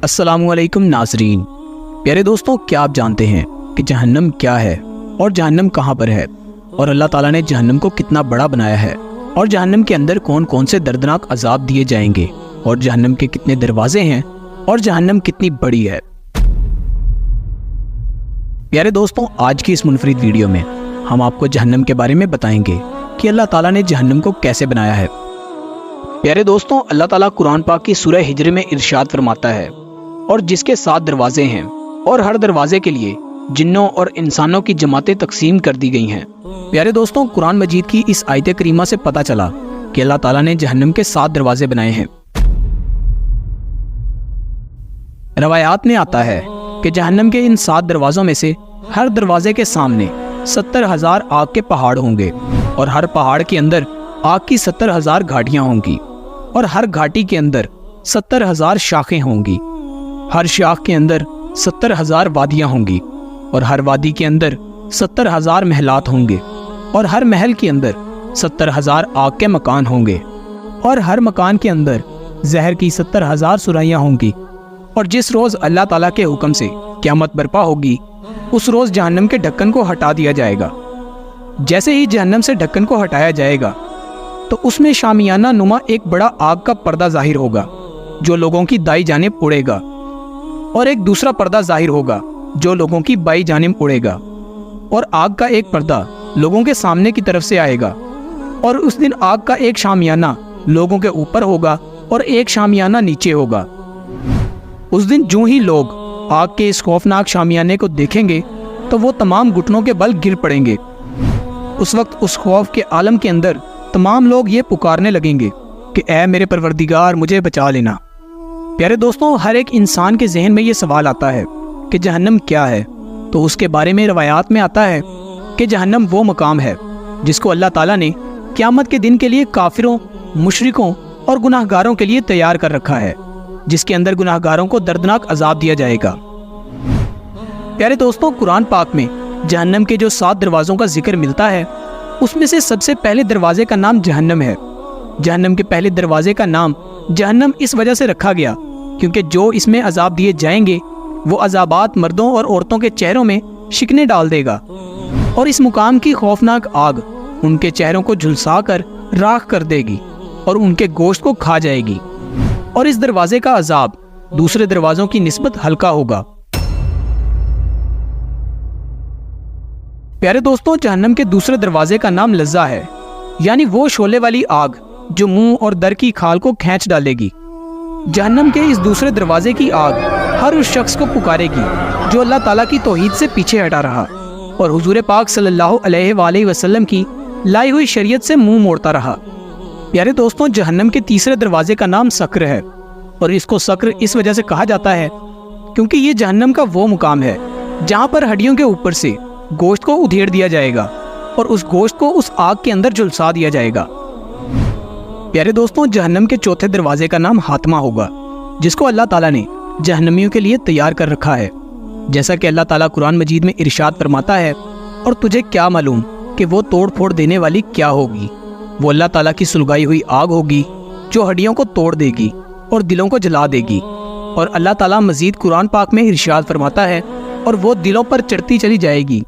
अस्सलामु अलैकुम नाज़रीन। प्यारे दोस्तों, क्या आप जानते हैं कि जहन्नम क्या है और जहन्नम कहाँ पर है, और अल्लाह ताला ने जहन्नम को कितना बड़ा बनाया है, और जहन्नम के अंदर कौन कौन से दर्दनाक अजाब दिए जाएंगे, और जहन्नम के कितने दरवाजे हैं, और जहन्नम कितनी बड़ी है। प्यारे दोस्तों, आज की इस मुनफरिद वीडियो में हम आपको जहन्नम के बारे में बताएंगे कि अल्लाह ताला ने जहन्नम को कैसे बनाया है। प्यारे दोस्तों, अल्लाह ताला कुरान पाक की सूरह हिज्र में इरशाद फरमाता है, और जिसके 7 दरवाजे हैं और हर दरवाजे के लिए जिन्नों और इंसानों की जमातें तकसीम कर दी गई हैं। प्यारे दोस्तों, कुरान मजीद की इस आयत करीमा से पता चला कि अल्लाह ताला ने जहन्नम के 7 दरवाजे बनाए हैं। रवायात में आता है कि जहन्नम के इन 7 दरवाजों में से हर दरवाजे के सामने 70,000 आग के पहाड़ होंगे, और हर पहाड़ के अंदर आग की 70,000 घाटियां होंगी, और हर घाटी के अंदर 70,000 शाखें होंगी। हर शाख के अंदर 70,000 वादियां होंगी, और हर वादी के अंदर 70,000 महलात होंगे, और हर महल के अंदर 70,000 आग के मकान होंगे, और हर मकान के अंदर जहर की 70,000 सुराइयां होंगी। और जिस रोज़ अल्लाह ताला के हुक्म से क़यामत बर्पा होगी, उस रोज़ जहन्नम के ढक्कन को हटा दिया जाएगा। जैसे ही जहन्नम से ढक्कन को हटाया जाएगा तो उसमें शामियाना नुमा एक बड़ा आग का पर्दा जाहिर होगा जो लोगों की दाई जानिब उड़ेगा, और एक दूसरा पर्दा जाहिर होगा जो लोगों की बाई जानिब उड़ेगा, और आग का एक पर्दा लोगों के सामने की तरफ से आएगा। और उस दिन आग का एक शामियाना लोगों के ऊपर होगा और एक शामियाना नीचे होगा। उस दिन जो ही लोग आग के इस खौफनाक शामियाने को देखेंगे तो वो तमाम घुटनों के बल गिर पड़ेंगे। उस वक्त उस खौफ के आलम के अंदर तमाम लोग ये पुकारने लगेंगे कि ऐ मेरे परवरदिगार, मुझे बचा लेना। प्यारे दोस्तों, हर एक इंसान के जहन में ये सवाल आता है कि जहन्नम क्या है। तो उसके बारे में रवायात में आता है कि जहन्नम वो मकाम है जिसको अल्लाह ताला ने क़यामत के दिन के लिए काफिरों, मुशरिकों और गुनाहगारों के लिए तैयार कर रखा है, जिसके अंदर गुनाहगारों को दर्दनाक अजाब दिया जाएगा। प्यारे दोस्तों, कुरान पाक में जहन्नम के जो 7 दरवाज़ों का जिक्र मिलता है, उसमें से सबसे पहले दरवाजे का नाम जहन्नम है। जहन्नम के पहले दरवाजे का नाम जहन्नम इस वजह से रखा गया क्योंकि जो इसमें अजाब दिए जाएंगे वो अजाबात मर्दों और औरतों के चेहरों में शिकने डाल देगा, और इस मुकाम की खौफनाक आग उनके चेहरों को झुलसा कर राख कर देगी और उनके गोश्त को खा जाएगी। और इस दरवाजे का अजाब दूसरे दरवाजों की निस्बत हल्का होगा। प्यारे दोस्तों, जहन्नम के दूसरे दरवाजे का नाम लज्जा है, यानी वो शोले वाली आग जो मुंह और दर की खाल को खींच डालेगी। जहन्नम के इस दूसरे दरवाजे की आग हर उस शख्स को पुकारेगी जो अल्लाह ताला की तौहीद से पीछे हटा रहा और हुजूर पाक सल्लल्लाहु अलैहि वसल्लम की लाई हुई शरीयत से मुंह मोड़ता रहा। प्यारे दोस्तों, जहन्नम के तीसरे दरवाजे का नाम सक्र है, और इसको सक्र इस वजह से कहा जाता है क्योंकि ये जहन्नम का वो मुकाम है जहाँ पर हड्डियों के ऊपर से गोश्त को उधेड़ दिया जाएगा और उस गोश्त को उस आग के अंदर झुलसा दिया जाएगा। प्यारे दोस्तों, जहन्नम के चौथे दरवाजे का नाम हातमा होगा, जिसको अल्लाह ताला ने जहन्नमियों के लिए तैयार कर रखा है। जैसा कि अल्लाह ताला कुरान मजीद में इरशाद फरमाता है, और तुझे क्या मालूम कि वो तोड़ फोड़ देने वाली क्या होगी। वो अल्लाह ताला की सुलगाई हुई आग होगी जो हड्डियों को तोड़ देगी और दिलों को जला देगी। और अल्लाह ताला मजीद कुरान पाक में इरशाद फरमाता है, और वो दिलों पर चढ़ती चली जाएगी।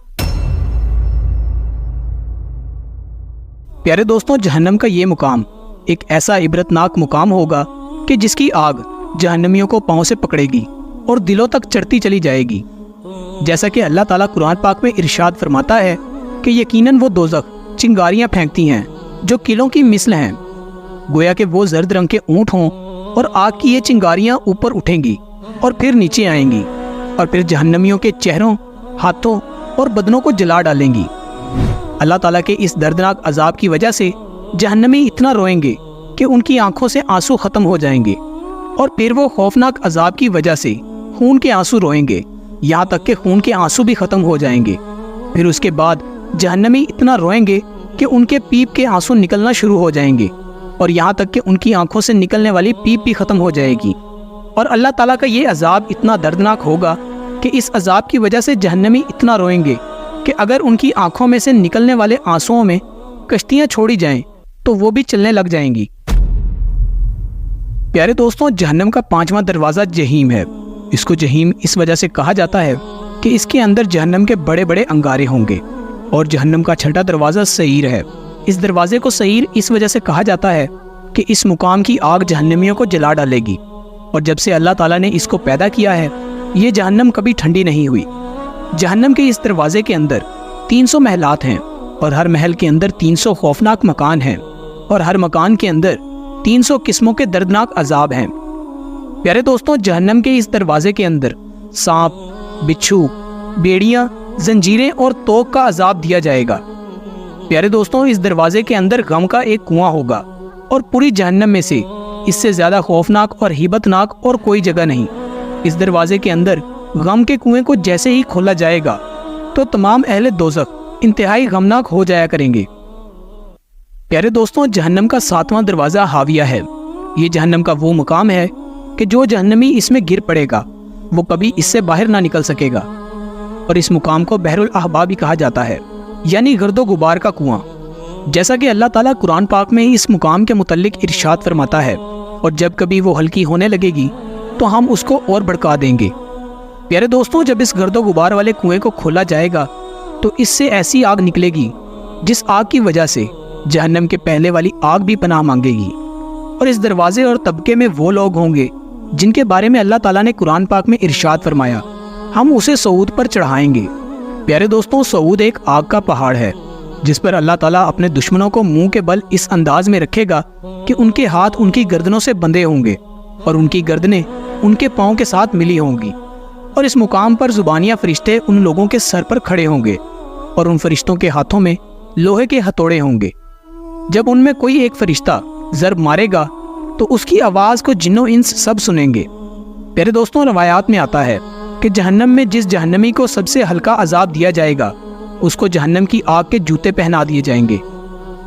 प्यारे दोस्तों, जहन्नम का ये मुकाम एक ऐसा इबरतनाक मुकाम होगा कि जिसकी आग जहन्नमियों को पांव से पकड़ेगी और दिलों तक चढ़ती चली जाएगी। जैसा कि अल्लाह ताला कुरान पाक में इरशाद फरमाता है कि यकीनन वो दोज़ख चिंगारियां फेंकती हैं जो किलों की मिसल हैं, गोया कि वो जर्द रंग के ऊंट हों, और आग की ये चिंगारियां ऊपर उठेंगी और फिर नीचे आएंगी, और फिर जहन्नमियों के चेहरों, हाथों और बदनों को जला डालेंगी। अल्लाह ताला के इस दर्दनाक अजाब की वजह से जहन्नमी इतना रोएंगे कि उनकी आंखों से आंसू ख़त्म हो जाएंगे, और फिर वो खौफनाक अजाब की वजह से खून के आंसू रोएंगे, यहाँ तक कि खून के आंसू भी ख़त्म हो जाएंगे। फिर उसके बाद जहन्नमी इतना रोएंगे कि उनके पीप के आंसू निकलना शुरू हो जाएंगे, और यहाँ तक कि उनकी आंखों से निकलने वाली पीप भी ख़त्म हो जाएगी। और अल्लाह ताला का ये अजाब इतना दर्दनाक होगा कि इस अजाब की वजह से जहन्नमी इतना रोएंगे कि अगर उनकी आंखों में से निकलने वाले आंसुओं में कश्तियाँ छोड़ी जाएं तो वो भी चलने लग जाएंगी। प्यारे दोस्तों, जहन्नम का 5वां दरवाज़ा जहीम है, اس کو جہیم اس وجہ سے کہا جاتا ہے کہ اس کے اندر جہنم کے بڑے بڑے انگارے ہوں گے، اور جہنم کا چھٹا دروازہ سعیر ہے۔ اس دروازے کو سعیر اس وجہ سے کہا جاتا ہے کہ اس مقام کی آگ جہنمیوں کو جلا ڈالے گی، اور جب سے اللہ تعالیٰ نے اس کو پیدا کیا ہے یہ جہنم کبھی ٹھنڈی نہیں ہوئی۔ جہنم کے اس دروازے کے اندر 300 محلات ہیں، اور ہر محل کے اندر 300 خوفناک مکان ہیں، اور ہر مکان کے اندر 300 قسموں کے دردناک عذاب ہیں۔ پیارے دوستوں، جہنم کے اس دروازے کے اندر سانپ، بچھو، بیڑیاں، زنجیریں اور توق کا عذاب دیا جائے گا۔ پیارے دوستوں، اس دروازے کے اندر غم کا ایک کنواں ہوگا، اور پوری جہنم میں سے اس سے زیادہ خوفناک اور ہیبت ناک اور کوئی جگہ نہیں۔ اس دروازے کے اندر غم کے کنویں کو جیسے ہی کھولا جائے گا تو تمام اہل دوزخ انتہائی غمناک ہو جایا کریں گے۔ پیارے دوستوں، جہنم کا 7واں دروازہ حاویہ ہے۔ یہ جہنم کا وہ مقام ہے کہ جو جہنمی اس میں گر پڑے گا وہ کبھی اس سے باہر نہ نکل سکے گا، اور اس مقام کو بحر الاحبا بھی کہا جاتا ہے، یعنی گرد و غبار کا کنواں۔ جیسا کہ اللہ تعالیٰ قرآن پاک میں اس مقام کے متعلق ارشاد فرماتا ہے، اور جب کبھی وہ ہلکی ہونے لگے گی تو ہم اس کو اور بھڑکا دیں گے۔ پیارے دوستوں، جب اس گرد و غبار والے کنویں کو کھولا جائے گا تو اس سے ایسی آگ نکلے گی جس آگ کی وجہ سے جہنم کے پہلے والی آگ بھی پناہ مانگے گی، اور اس دروازے اور طبقے میں وہ لوگ ہوں گے جن کے بارے میں اللہ تعالیٰ نے قرآن پاک میں ارشاد فرمایا، ہم اسے صعود پر چڑھائیں گے۔ پیارے دوستوں، صعود ایک آگ کا پہاڑ ہے جس پر اللہ تعالیٰ اپنے دشمنوں کو منہ کے بل اس انداز میں رکھے گا کہ ان کے ہاتھ ان کی گردنوں سے بندھے ہوں گے، اور ان کی گردنیں ان کے پاؤں کے ساتھ ملی ہوں گی، اور اس مقام پر زبانیہ فرشتے ان لوگوں کے سر پر کھڑے ہوں گے، اور ان فرشتوں کے ہاتھوں میں لوہے کے ہتھوڑے ہوں گے۔ جب ان میں کوئی ایک فرشتہ ضرب مارے گا تو اس کی آواز کو جن و انس سب سنیں گے۔ پیارے دوستوں، روایات میں آتا ہے کہ جہنم میں جس جہنمی کو سب سے ہلکا عذاب دیا جائے گا اس کو جہنم کی آگ کے جوتے پہنا دیے جائیں گے۔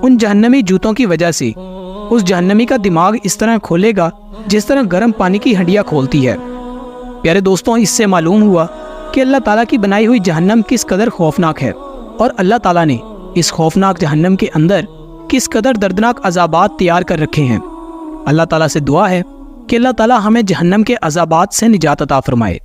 ان جہنمی جوتوں کی وجہ سے اس جہنمی کا دماغ اس طرح کھولے گا جس طرح گرم پانی کی ہنڈیاں کھولتی ہے۔ پیارے دوستوں، اس سے معلوم ہوا کہ اللہ تعالیٰ کی بنائی ہوئی جہنم کس قدر خوفناک ہے، اور اللہ تعالیٰ نے اس خوفناک جہنم کے اندر کس قدر دردناک عذابات تیار کر رکھے ہیں۔ اللہ تعالیٰ سے دعا ہے کہ اللہ تعالیٰ ہمیں جہنم کے عذابات سے نجات عطا فرمائے۔